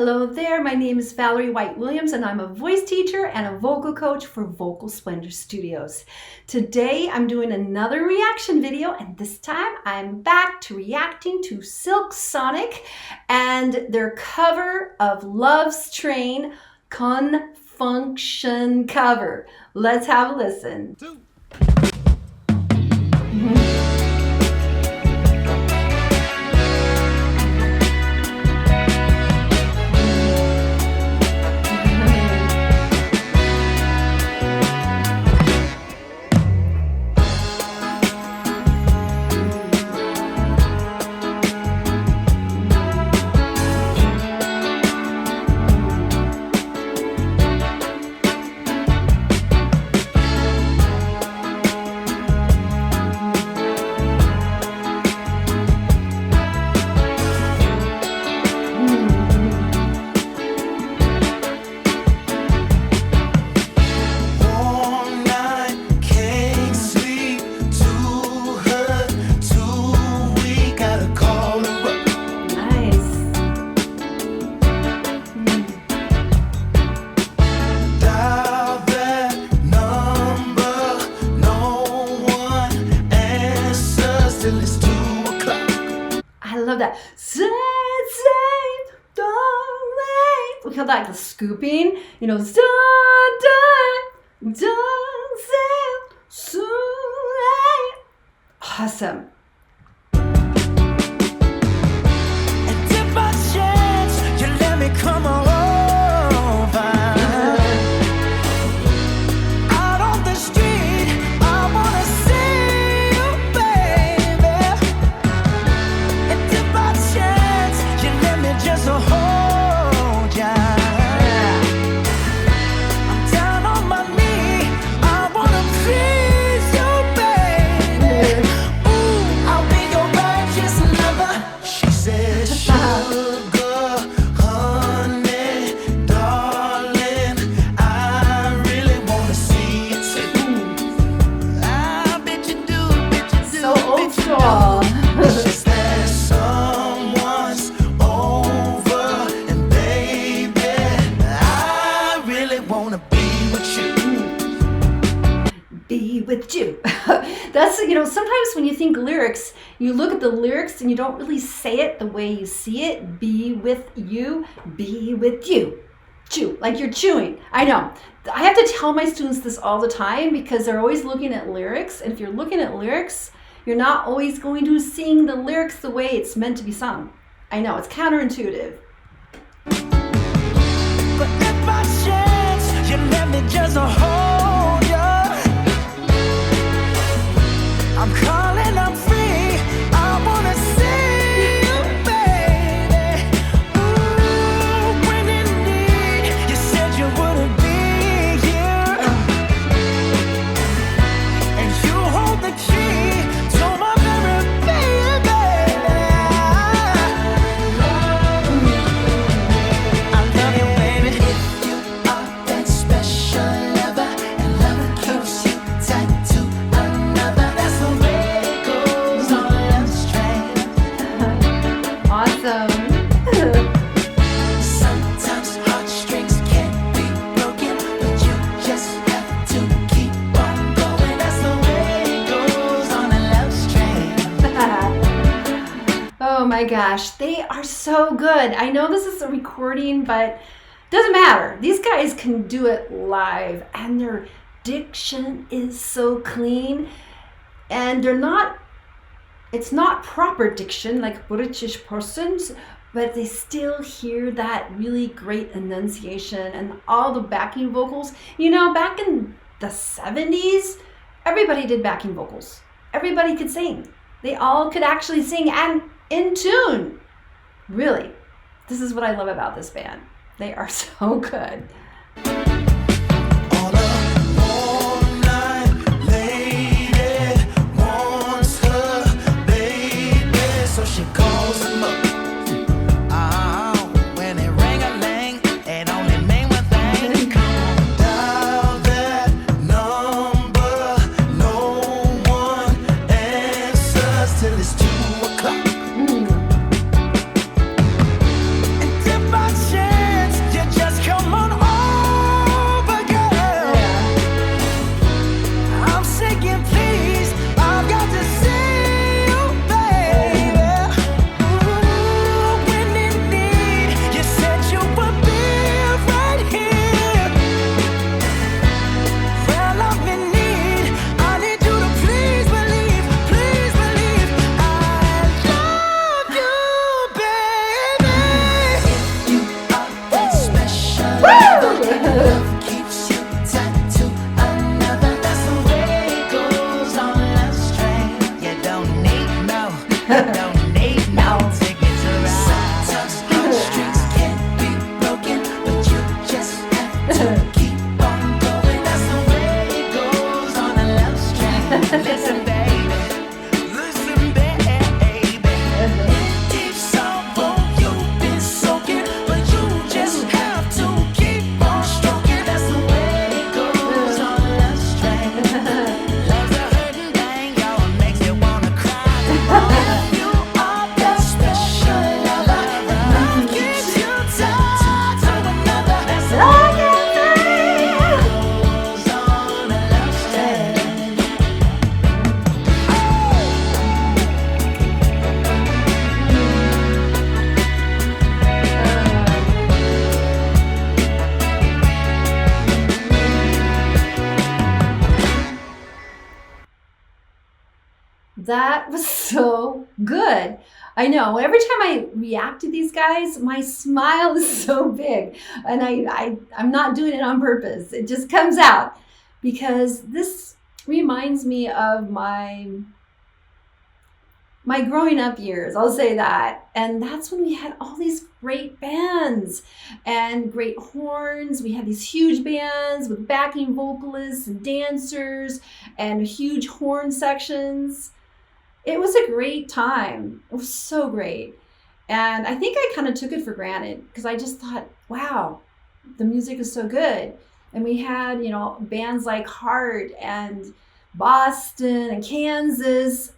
Hello there, my name is Valerie White Williams and I'm a voice teacher and a vocal coach for Vocal Splendor Studios. Today I'm doing another reaction video and this time I'm back to reacting to Silk Sonic and their cover of Love's Train, Con Funk Shun cover. Let's have a listen. I love that. Don't wait. Look how like the scooping, you know, don't say so late. Awesome. And if by chance you let me come over out on the street, I wanna see you, baby. And if by chance you let me just hold ya, I'm down on my knee, I wanna please you, baby. Ooh, I'll be your righteous lover. She said, sugar, honey, darling, I really wanna see you too. I bet you do, bet you do. So old school. It's just that someone's over, and baby, I really wanna be with you. Be with you. That's, you know, sometimes when you think lyrics, you look at the lyrics and you don't really say it the way you see it. Be with you, be with you. Chew, like you're chewing. I know. I have to tell my students this all the time because they're always looking at lyrics. And if you're looking at lyrics, you're not always going to sing the lyrics the way it's meant to be sung. I know, it's counterintuitive. But if by chance you let me just hold ya, I'm calling, I'm free, I wanna see you, baby. Ooh, when in need, you said you wouldn't be here, and you hold the key to my very baby. I love you, baby. If you are that special lover, and love keeps you tied to another, that's the way it goes on love's train. Awesome. Sometimes heartstrings can't be broken, but you just have to keep on going. That's the way it goes on a love's train. Oh my gosh, they are so good. I know this is a recording, but doesn't matter. These guys can do it live and their diction is so clean and it's not proper diction like British persons, but they still hear that really great enunciation and all the backing vocals. You know, back in the 70s, everybody did backing vocals. Everybody could sing. They all could actually sing and in tune. Really, this is what I love about this band. They are so good. On a warm night, lady wants her baby, so she calls him up. When it ring-a-ling, it only mean one thing. Come on, dial that number. No one answers till it's 2 o'clock. And if I change That was so good. I know. Every time I react to these guys, my smile is so big. And I'm not doing it on purpose. It just comes out because this reminds me of my growing up years, I'll say that. And that's when we had all these great bands and great horns. We had these huge bands with backing vocalists and dancers and huge horn sections. It was a great time. It was so great. And I think I kind of took it for granted because I just thought, wow, the music is so good. And we had, bands like Heart and Boston and Kansas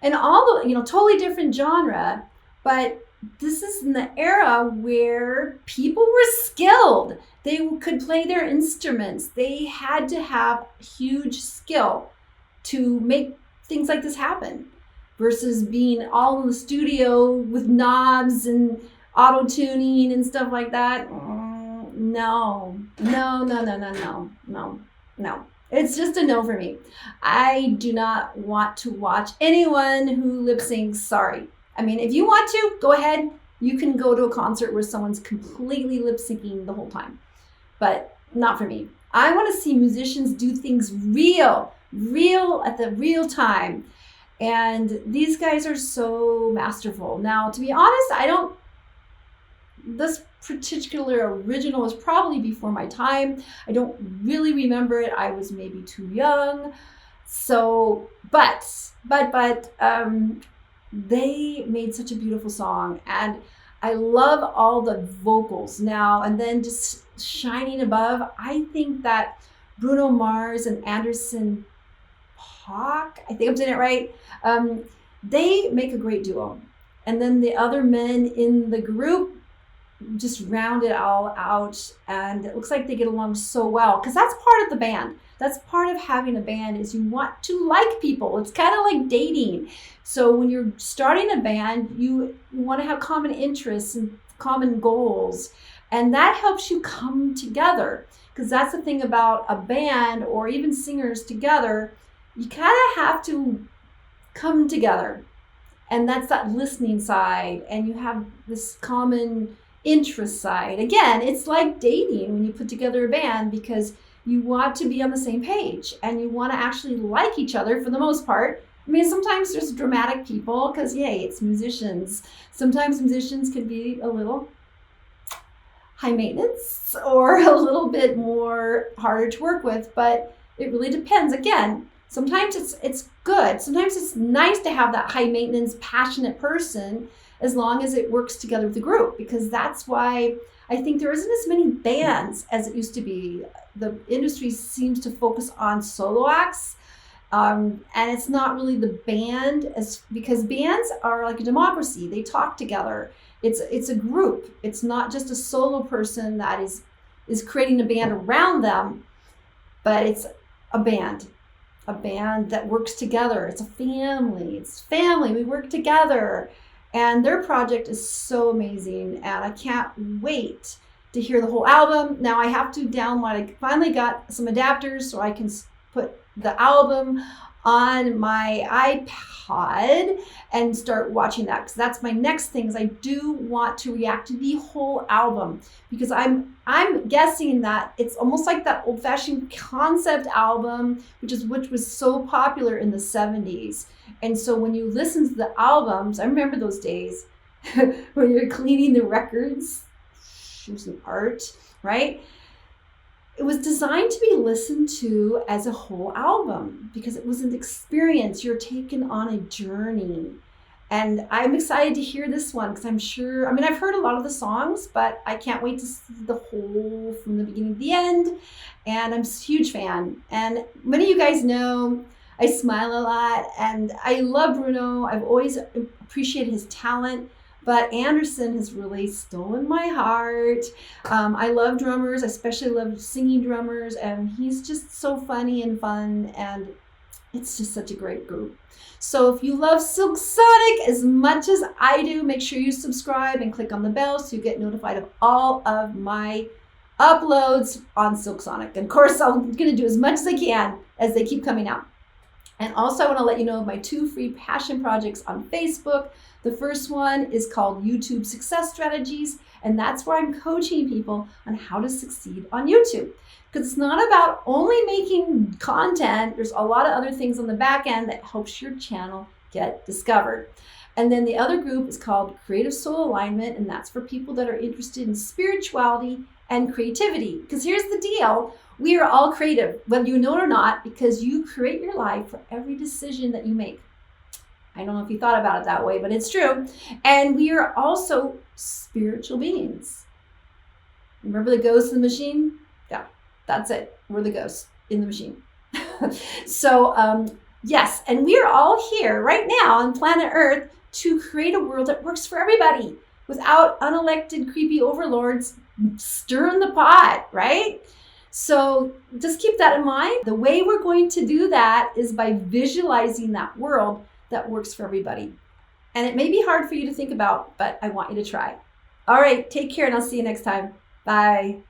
and all the, totally different genre. But this is in the era where people were skilled. They could play their instruments. They had to have huge skill to make things like this happen versus being all in the studio with knobs and auto-tuning and stuff like that. No. It's just a no for me. I do not want to watch anyone who lip syncs. Sorry. I mean, if you want to, go ahead. You can go to a concert where someone's completely lip syncing the whole time. But not for me. I want to see musicians do things real at the real time. And these guys are so masterful. Now, to be honest, this particular original was probably before my time. I don't really remember it. I was maybe too young. So, but they made such a beautiful song. And I love all the vocals now. And then just shining above, I think that Bruno Mars and Anderson Paak, I think I'm saying it right, they make a great duo. And then the other men in the group just round it all out, and it looks like they get along so well because that's part of the band. That's part of having a band is you want to like people. It's kind of like dating. So when you're starting a band, you want to have common interests and common goals, and that helps you come together because that's the thing about a band or even singers together. You kind of have to come together, and that's that listening side, and you have this common interest side. Again, it's like dating when you put together a band because you want to be on the same page and you want to actually like each other for the most part. I mean, sometimes there's dramatic people because, yay, it's musicians. Sometimes musicians can be a little high maintenance or a little bit more harder to work with, but it really depends. Again, sometimes it's good. Sometimes it's nice to have that high maintenance, passionate person as long as it works together with the group, because that's why I think there isn't as many bands as it used to be. The industry seems to focus on solo acts, and it's not really the band because bands are like a democracy. They talk together. It's a group. It's not just a solo person that is creating a band around them, but it's a band that works together. It's a family. It's family. We work together. And their project is so amazing, and I can't wait to hear the whole album. Now I have to download, I finally got some adapters so I can put the album on my iPod and start watching that, because that's my next thing. Is I do want to react to the whole album, because I'm guessing that it's almost like that old-fashioned concept album, which was so popular in the 70s. And so when you listen to the albums, I remember those days when you're cleaning the records. It was an art, right? It was designed to be listened to as a whole album because it was an experience. You're taken on a journey. And I'm excited to hear this one because I've heard a lot of the songs, but I can't wait to see the whole from the beginning to the end. And I'm a huge fan. And many of you guys know I smile a lot, and I love Bruno. I've always appreciated his talent, but Anderson has really stolen my heart. I love drummers. I especially love singing drummers, and he's just so funny and fun, and it's just such a great group. So if you love Silk Sonic as much as I do, make sure you subscribe and click on the bell so you get notified of all of my uploads on Silk Sonic. And of course, I'm going to do as much as I can as they keep coming out. And also, I want to let you know of my 2 free passion projects on Facebook. The first one is called YouTube Success Strategies, and that's where I'm coaching people on how to succeed on YouTube. Because it's not about only making content. There's a lot of other things on the back end that helps your channel get discovered. And then the other group is called Creative Soul Alignment, and that's for people that are interested in spirituality and creativity. Because here's the deal. We are all creative, whether you know it or not, because you create your life for every decision that you make. I don't know if you thought about it that way, but it's true. And we are also spiritual beings. Remember the ghost in the machine? Yeah, that's it. We're the ghosts in the machine. So, yes, and we are all here right now on planet Earth to create a world that works for everybody without unelected, creepy overlords stirring the pot, right? So just keep that in mind. The way we're going to do that is by visualizing that world that works for everybody. And it may be hard for you to think about, but I want you to try. All right, take care, and I'll see you next time. Bye.